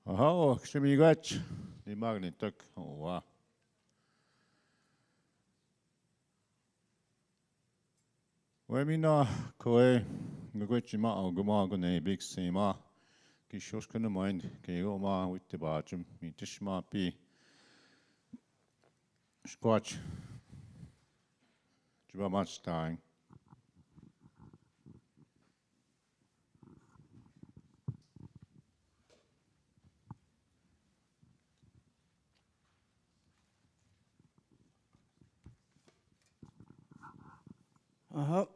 Aha, kështë Miigwetch, di magni tëk, oa. Wemina koe Miigwetchi ma au gumagune biksi ma kishoskana mind kego ma witte bachum mitish ma pi squatch juba much time. Aha,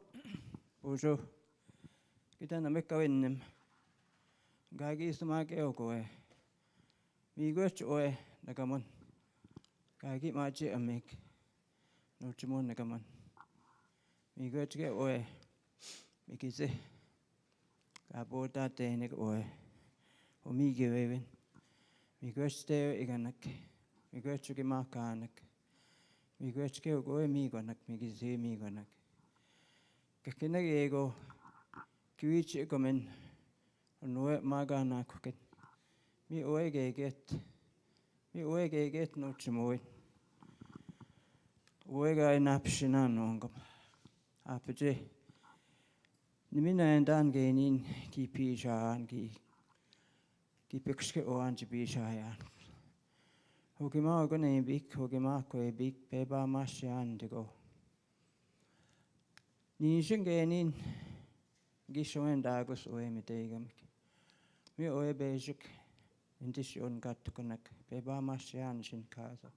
bonjour. Kita na mekka wennem. Gagi istuma keo koe. Miigwetch oe nakaman. Gagi machi amek. Nochimon nakaman. Miigwetch ke oe. Mikise. Kapota te nek oe. O miigewewen. Miigwetch te iganak. Miigwetch ke makanak. Miigwetch ke oe miigonak. Mikise miigonak. Kakina ego kiwichi komen onwe magana kuket mi oe geget no chimoy oe ga inapshina nongam apje nimina endan genin ki pishan ki pekske oan chi pishayan hogima ogone bik hogima ko bik peba mashan digo Nishin genin gishoen dagos oe mitegam. Mi oe basic indisyon katukanak. Peba masyan shin kaza.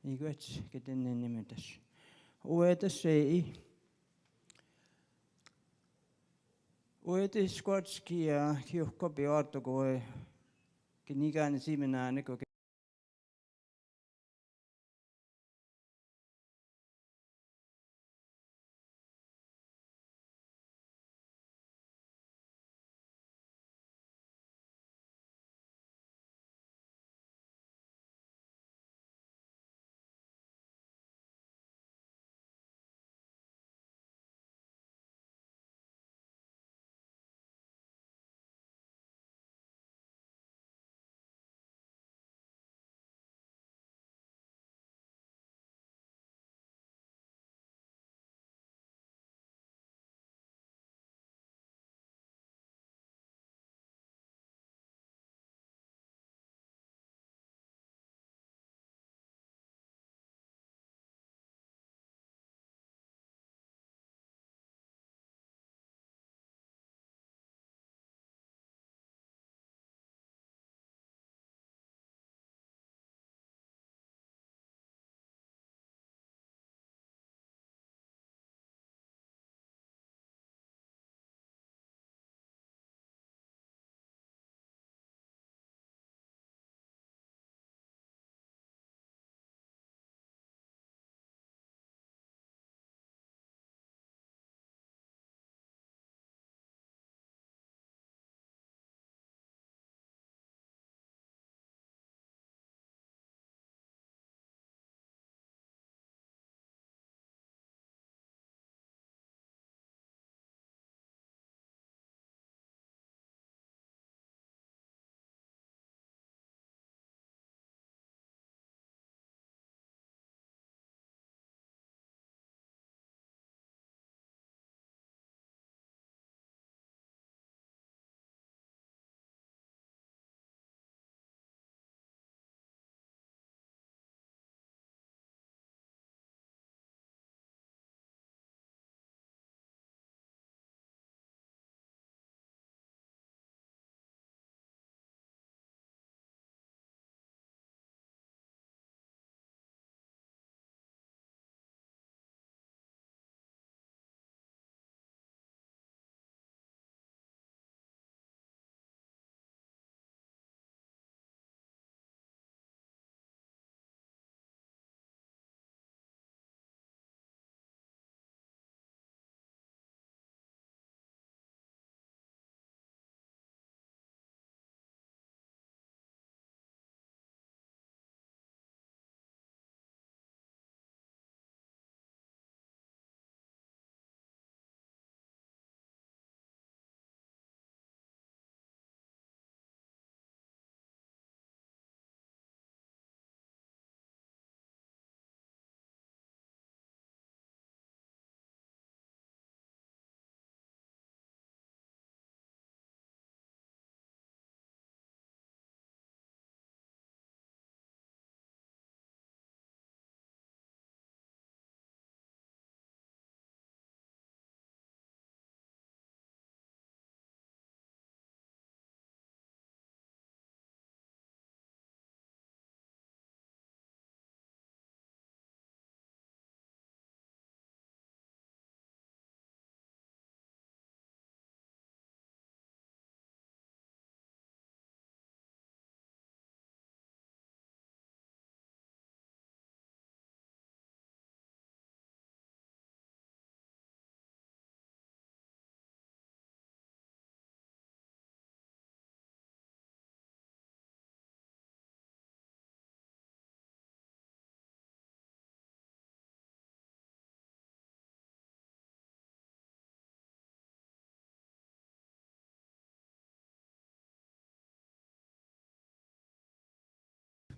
Miigwetch kitin nimitash. Oe te sei. Oe te squats kia kiuhko biorto goe. Kinigan simenane ko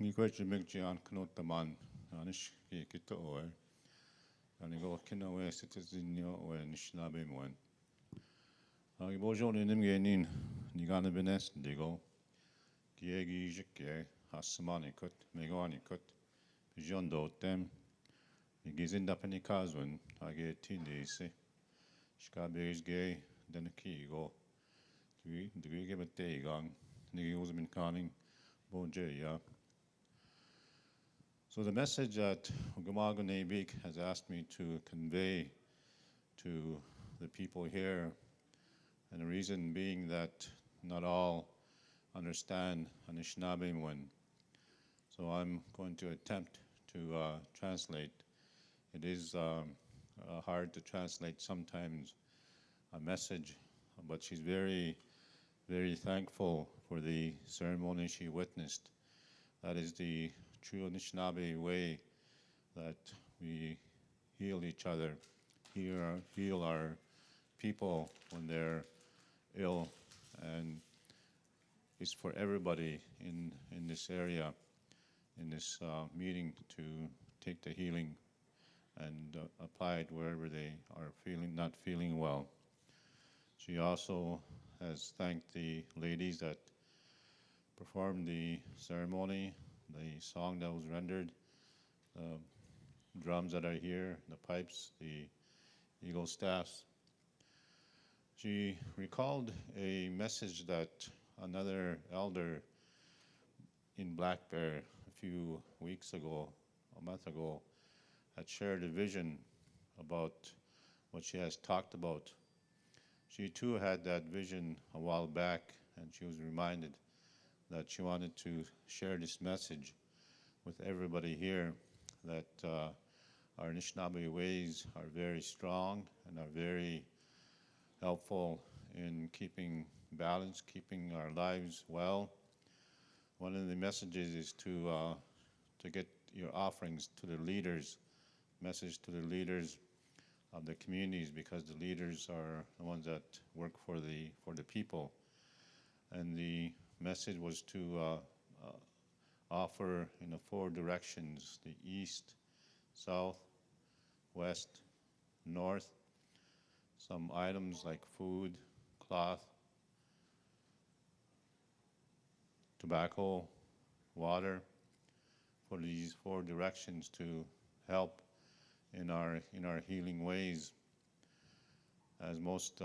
Miigwetch Miigjian Knotaman, Anish Kito Oe, Anigo Kinawe Citizenio Oe Nishnabe Moen. Bojon in Nimganin, Nigana Benes, Digo, Giegi Jike, Hasmanikut, Meganikut, Pijon Dotem, Gizinda Penikazwin, Age Tindisi, Shkabe's gay, then a Kigo, Dwi give a day gang, Nigos been conning, Boja. So the message that Ugumago Nebik has asked me to convey to the people here, and the reason being that not all understand Anishinaabe when. So I'm going to attempt to translate. It is hard to translate sometimes a message, but she's very, very thankful for the ceremony she witnessed. That is the true Anishinaabe way that we heal each other, heal our people when they're ill, and it's for everybody in this area, in this meeting, to take the healing and apply it wherever they are not feeling well. She also has thanked the ladies that performed the ceremony, the song that was rendered, the drums that are here, the pipes, the eagle staffs. She recalled a message that another elder in Black Bear a few weeks ago, a month ago, had shared a vision about what she has talked about. She too had that vision a while back, and she was reminded that she wanted to share this message with everybody here, that our Anishinaabe ways are very strong and are very helpful in keeping balance, keeping our lives well. One of the messages is to get your offerings to the leaders, message to the leaders of the communities, because the leaders are the ones that work for the people. And the message was to offer in the 4 directions: the east, south, west, north, some items like food, cloth, tobacco, water, for these 4 directions to help in our healing ways. As most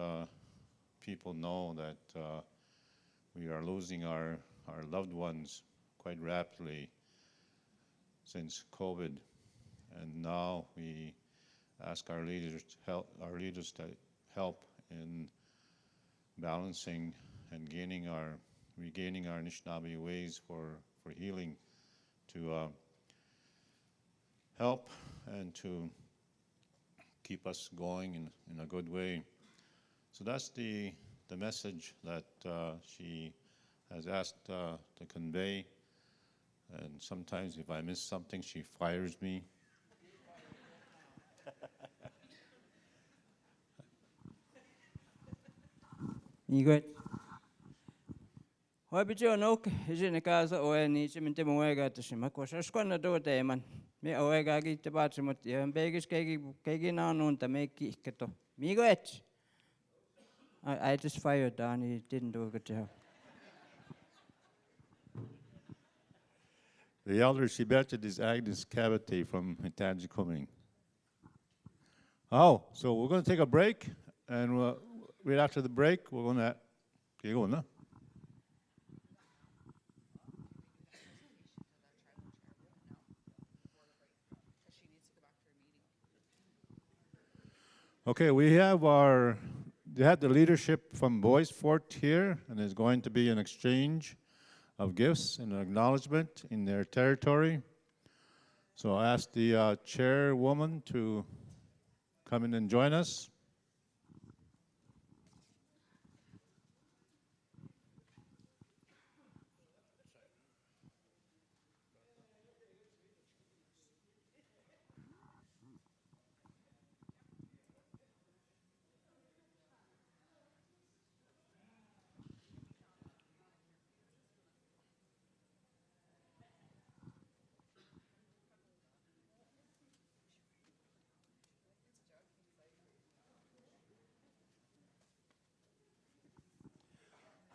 people know, that we are losing our loved ones quite rapidly since COVID, and now we ask our leaders to help in balancing and regaining our Anishinaabe ways for healing, to help and to keep us going in a good way. So that's the message that she has asked to convey. And sometimes if I miss something, she fires me. Miigwetch. Hoibijo nok, isine kaasa oe ni simente moega tshima ko shashkona do teman. Me oega gi te batsimot ya begis kegi na non ta me ki keto. Miigwetch. I just fired Don. He didn't do a good job. The elder Shibetchit is Agnes Cavite from Hitanjikuming. Oh, so we're going to take a break, and right after the break, we're going to get going, huh? Okay, we have the leadership from Boys Fort here, and there's going to be an exchange of gifts and an acknowledgement in their territory. So I ask the chairwoman to come in and join us.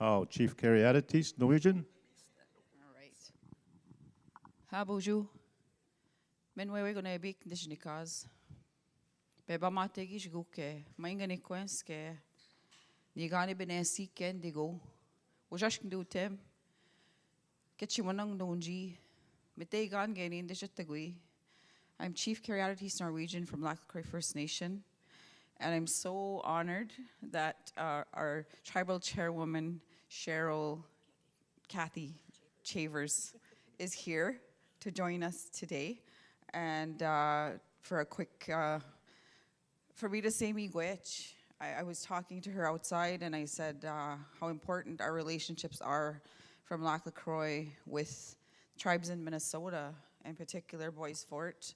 Oh, Chief Caryatides, Norwegian. All right. Bonjour. Menwewe gonna be Nishnikas. Beba mategi jguke. Maingani kwenske. Nigani benesi ken digo. Wajashkin do tem. Get you wanang nonji. Mitegan gainin dishetagui. I'm Chief Caryatides Norwegian from Lac First Nation. And I'm so honored that our tribal chairwoman, Cheryl Kathy Chavers, is here to join us today. And for a quick, for me to say Miigwetch, I was talking to her outside and I said how important our relationships are from Lac LaCroix with tribes in Minnesota, in particular Bois Fort,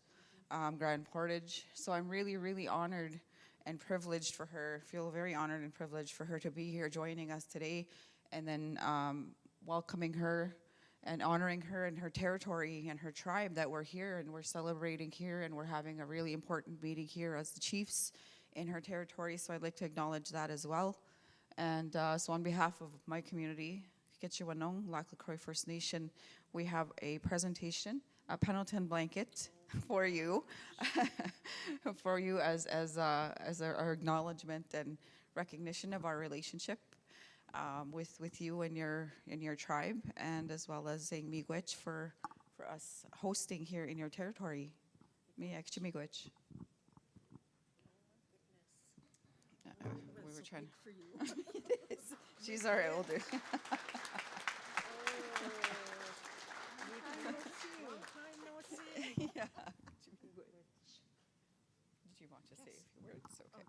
Grand Portage. So I'm really, really honored and privileged for her, feel very honored and privileged for her to be here joining us today, and then welcoming her and honoring her and her territory and her tribe that we're here and we're celebrating here and we're having a really important meeting here as the chiefs in her territory. So I'd like to acknowledge that as well. And so on behalf of my community, Ketchiwanong, Lac LaCroix First Nation, we have a presentation, a Pendleton blanket for you, for you as our acknowledgement and recognition of our relationship with you and your tribe, and as well as saying Miigwetch for us hosting here in your territory. Miigwetch. We were trying. She's our elder. Yeah. Did you want to say a few words? Okay.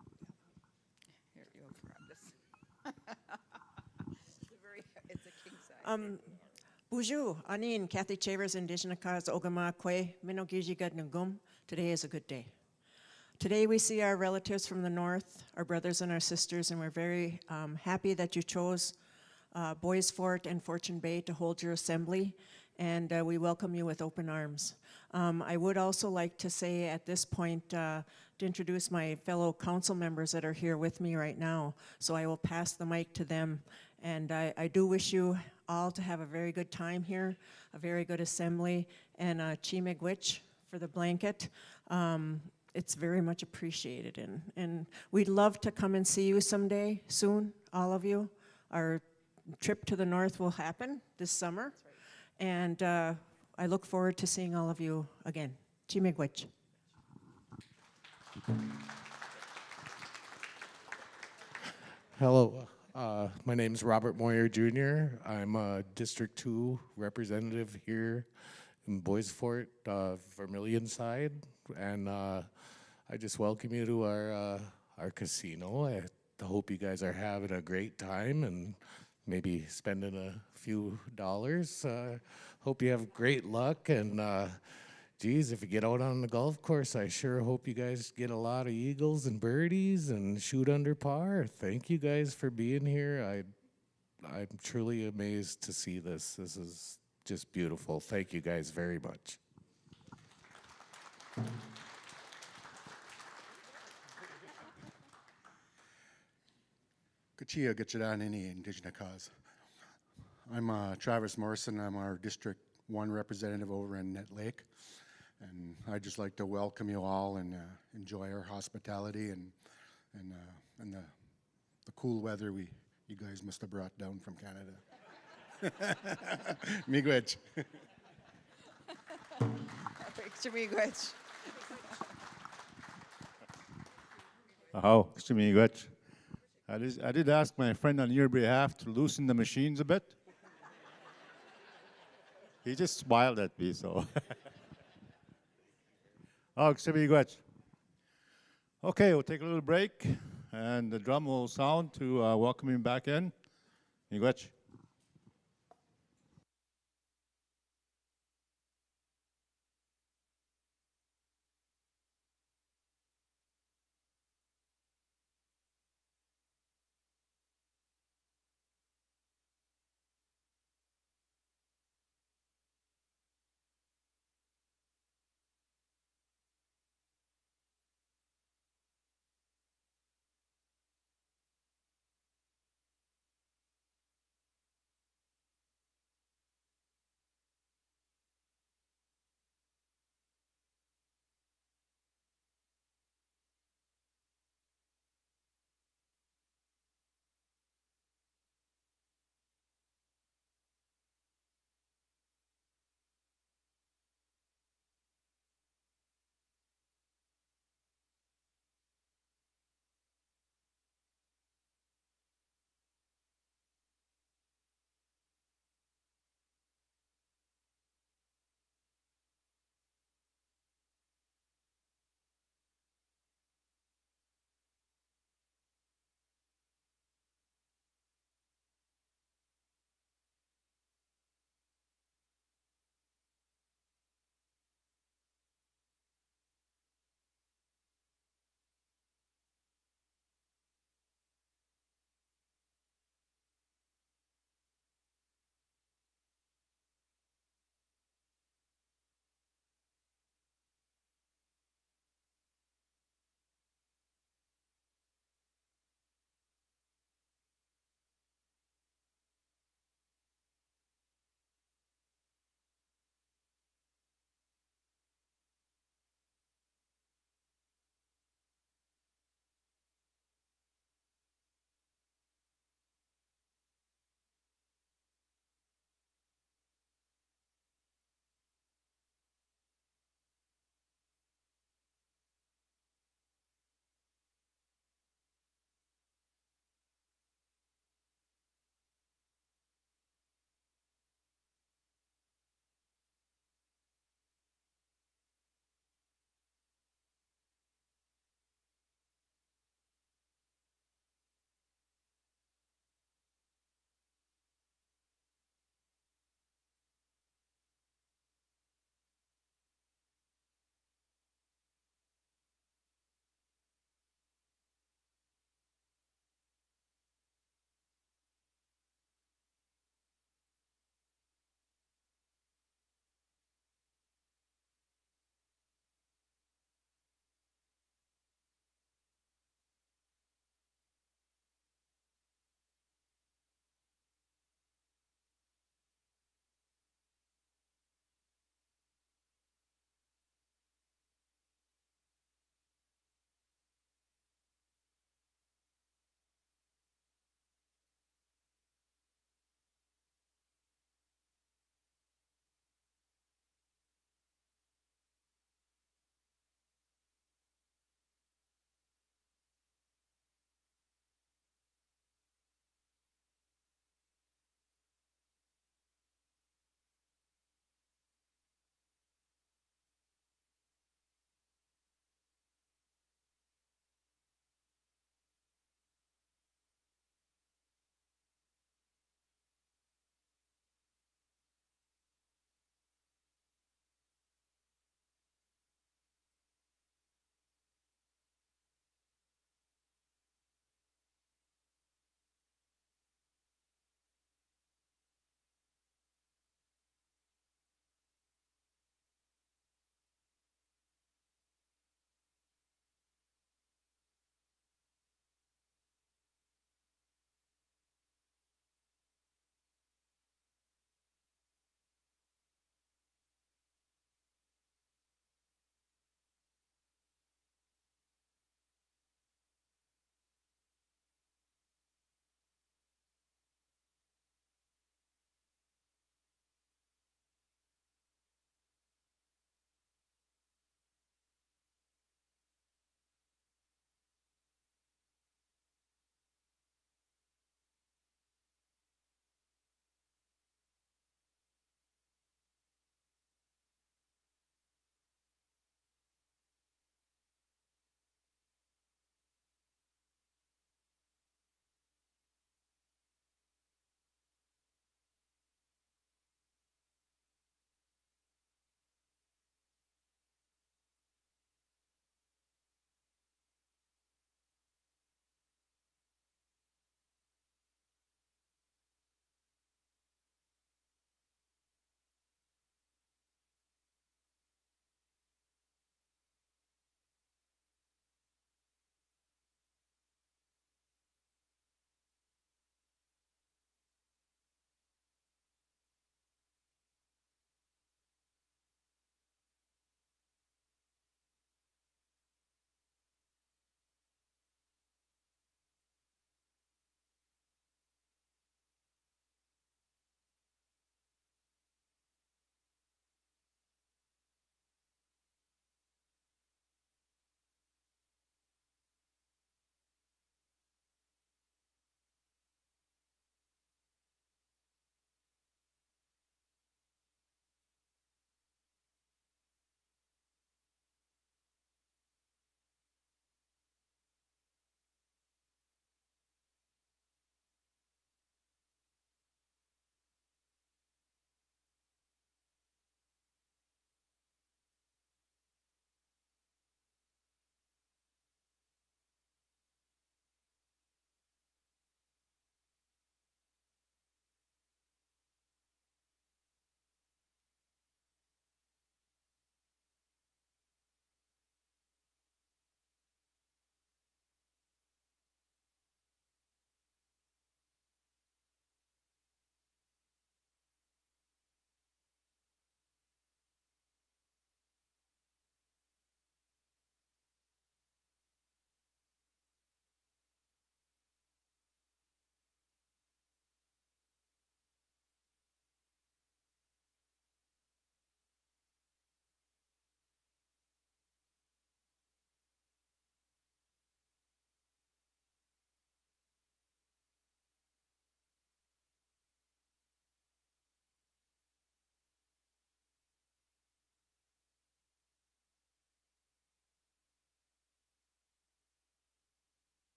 Here, you grab this. It's a king size. Bonjour, Anin, Kathy Chavers, Indigenous Cause, Ogama Kwe, Minogijigad Ngum. Today is a good day. Today we see our relatives from the north, our brothers and our sisters, and we're very happy that you chose Bois Fort and Fortune Bay to hold your assembly, and we welcome you with open arms. I would also like to say at this point to introduce my fellow council members that are here with me right now, so I will pass the mic to them. And I do wish you all to have a very good time here, a very good assembly, and Miigwetch for the blanket. It's very much appreciated, and we'd love to come and see you someday, soon, all of you. Our trip to the north will happen this summer, and I look forward to seeing all of you again. Miigwetch. Hello, my name is Robert Moyer Jr. I'm a District 2 representative here in Bois Fort, Vermilion side, and I just welcome you to our casino. I hope you guys are having a great time and maybe spending a few dollars. Hope you have great luck, and geez, if you get out on the golf course, I sure hope you guys get a lot of eagles and birdies and shoot under par. Thank you guys for being here. I'm truly amazed to see this. This is just beautiful. Thank you guys very much. Kachia Gachadani, Indigenous Cause. I'm Travis Morrison. I'm our District 1 representative over in Net Lake. And I'd just like to welcome you all and enjoy our hospitality and the cool weather you guys must have brought down from Canada. Miigwetch. Miigwetch. Oh, Miigwetch. I did ask my friend on your behalf to loosen the machines a bit. He just smiled at me, so. Oh, Miigwetch. Okay, we'll take a little break, and the drum will sound to welcome him back in. Miigwetch.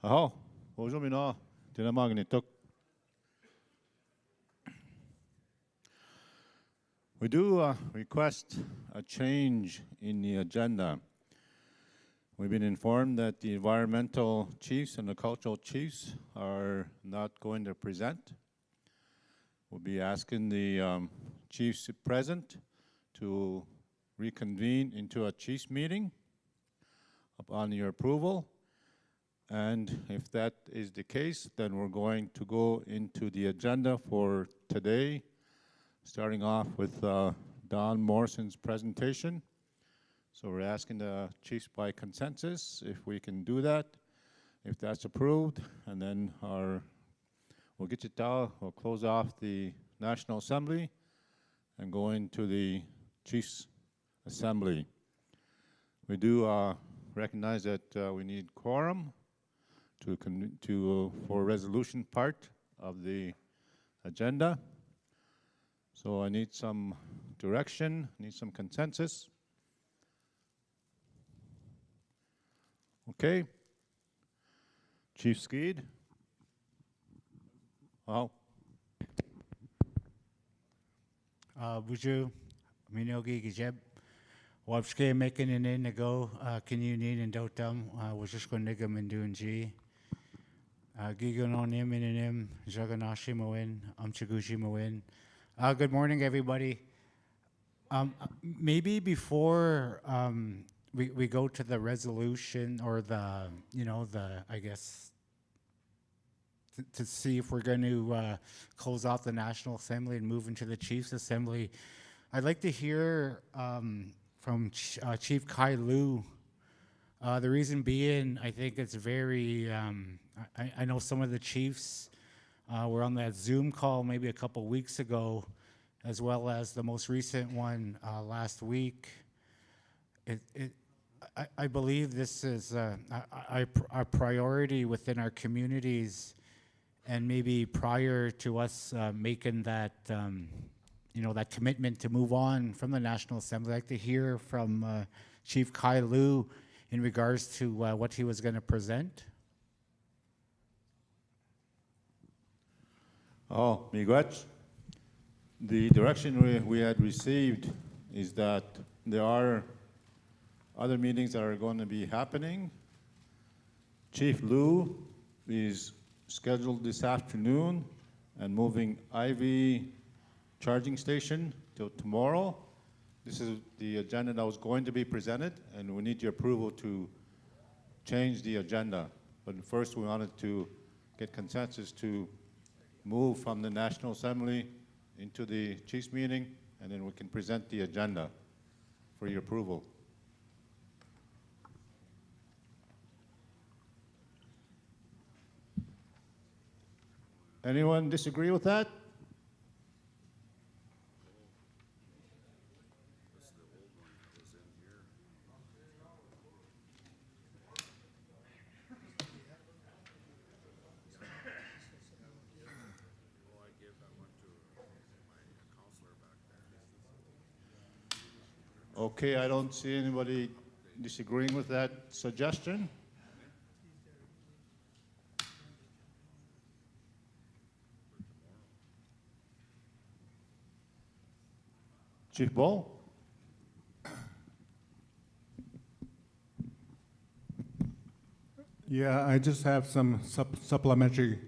Aho, bonjour mina, tinamagnituk. We do request a change in the agenda. We've been informed that the environmental chiefs and the cultural chiefs are not going to present. We'll be asking the chiefs present to reconvene into a chiefs meeting upon your approval. And if that is the case, then we're going to go into the agenda for today, starting off with Don Morrison's presentation. So we're asking the chiefs by consensus if we can do that, if that's approved, and then we'll get it down, we'll close off the National Assembly and go into the Chiefs Assembly. We do recognize that we need quorum for resolution part of the agenda. So I need some direction, need some consensus. Okay. Chief Skeed. Wow. Buju, Minogi Gijeb, Wabske making an in ago, can you need and dotem, was just going to nigam and doing G. Gigon on him and him, Jaganashi Moen, Chagushi Moen. Good morning, everybody. Maybe before we go to the resolution or I guess, to see if we're going to close off the National Assembly and move into the Chiefs Assembly, I'd like to hear from Chief Kai Lu. The reason being, I think it's very, I know some of the chiefs were on that Zoom call maybe a couple weeks ago, as well as the most recent one last week. I believe this is our priority within our communities, and maybe prior to us making that, that commitment to move on from the National Assembly, I'd like to hear from Chief Kai Lu in regards to what he was going to present. Oh, Miigwetch. The direction we had received is that there are other meetings that are going to be happening. Chief Lu is scheduled this afternoon and moving IV charging station till tomorrow. This is the agenda that was going to be presented, and we need your approval to change the agenda. But first we wanted to get consensus to move from the National Assembly into the Chiefs meeting, and then we can present the agenda for your approval. Anyone disagree with that? Okay, I don't see anybody disagreeing with that suggestion. Chief Bull? Yeah, I just have some supplementary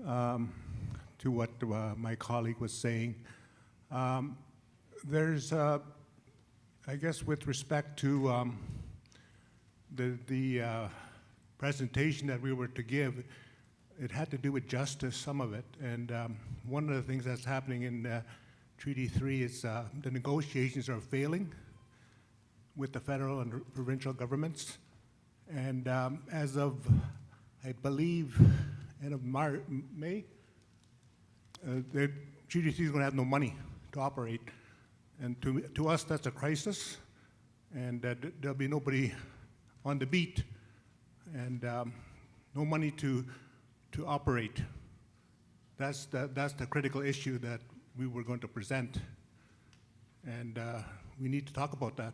to what my colleague was saying. There's, I guess, with respect to the presentation that we were to give, it had to do with justice, some of it. And one of the things that's happening in Treaty 3 is the negotiations are failing with the federal and provincial governments. And as of, I believe, end of May, the Treaty 3 is going to have no money to operate. And to us, that's a crisis. And there'll be nobody on the beat and no money to operate. That's the critical issue that we were going to present. And we need to talk about that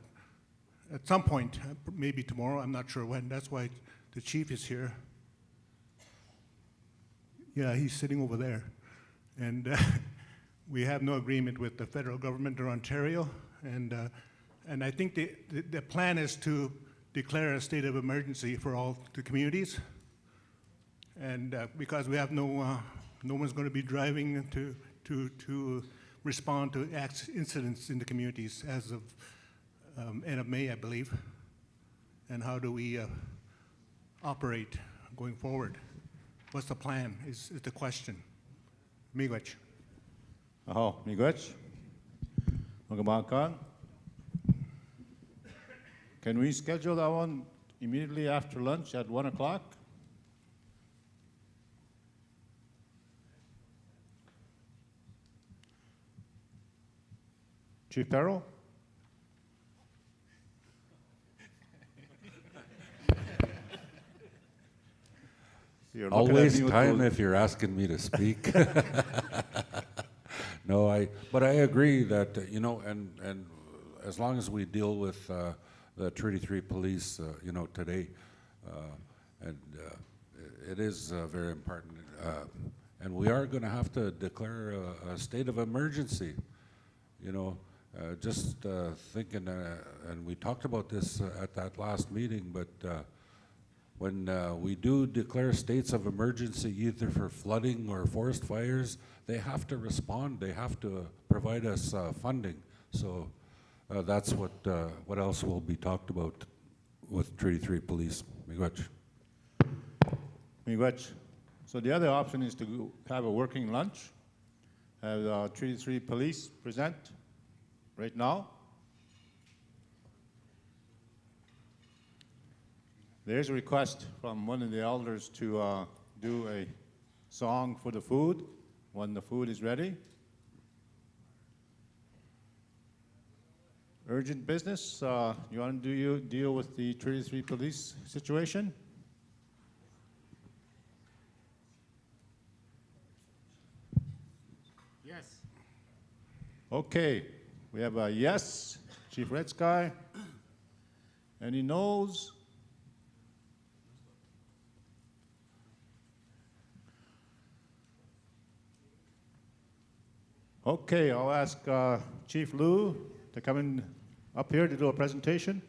at some point, maybe tomorrow, I'm not sure when. That's why the chief is here, Yeah, he's sitting over there. And we have no agreement with the federal government or Ontario. And I think the plan is to declare a state of emergency for all the communities. And because we have no one's going to be driving to respond to incidents in the communities as of end of May, I believe. And how do we operate going forward? What's the plan is the question. Miigwetch. Aho, Miigwetch. Magabangkan. Can we schedule that one immediately after lunch at 1 o'clock? Chief Perro? You're I'll looking at waste me with time those- if you're asking me to speak. No, but I agree that, you know, and as long as we deal with the Treaty 3 police, you know, today, and it is very important. And we are going to have to declare a state of emergency, you know. Just thinking, and we talked about this at that last meeting, but when we do declare states of emergency, either for flooding or forest fires, they have to respond. They have to provide us funding. So that's what else will be talked about with Treaty 3 police. Miigwetch. Miigwetch. So the other option is to have a working lunch, have Treaty 3 police present right now. There's a request from one of the elders to do a song for the food when the food is ready. Urgent business, you want to deal with the Treaty 3 police situation? Yes. Okay, we have a yes, Chief Red Sky. Any no's? Okay, I'll ask Chief Liu to come in up here to do a presentation.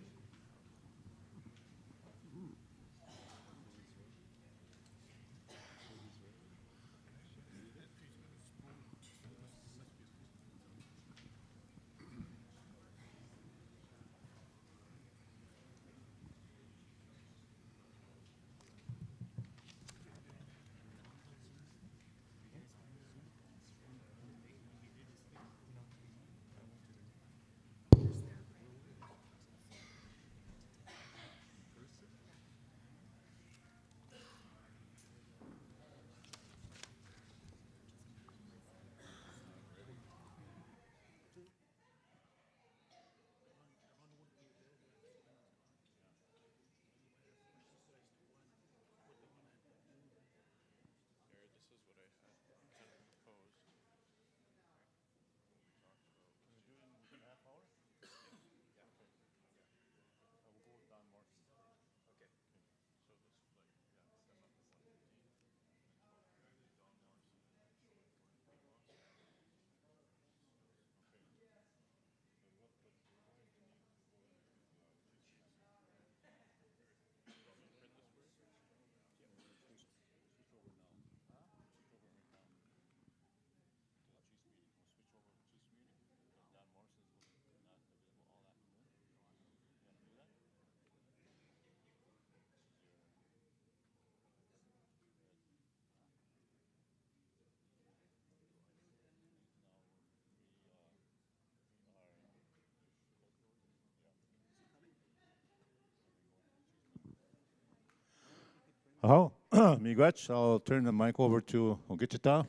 Oh, Miigwetch, I'll turn the mic over to Ogichita.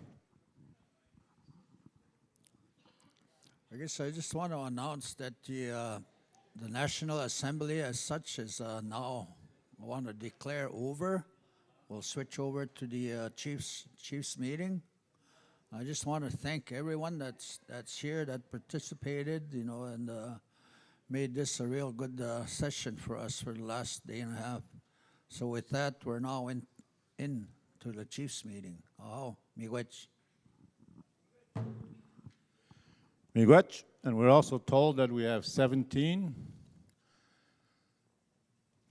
I guess I just want to announce that the National Assembly as such is now, I want to declare over. We'll switch over to the Chiefs meeting. I just want to thank everyone that's here, that participated, you know, and made this a real good session for us for the last day and a half. So with that, we're now into to the chief's meeting. Oh, Miigwetch. Miigwetch, and we're also told that we have 17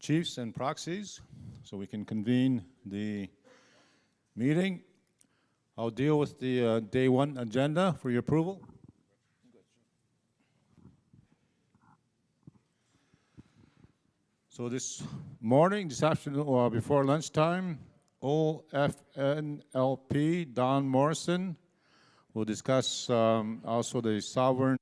chiefs and proxies, so we can convene the meeting. I'll deal with the day one agenda for your approval. So this morning, this afternoon, or before lunchtime, OFNLP Don Morrison will discuss also the sovereign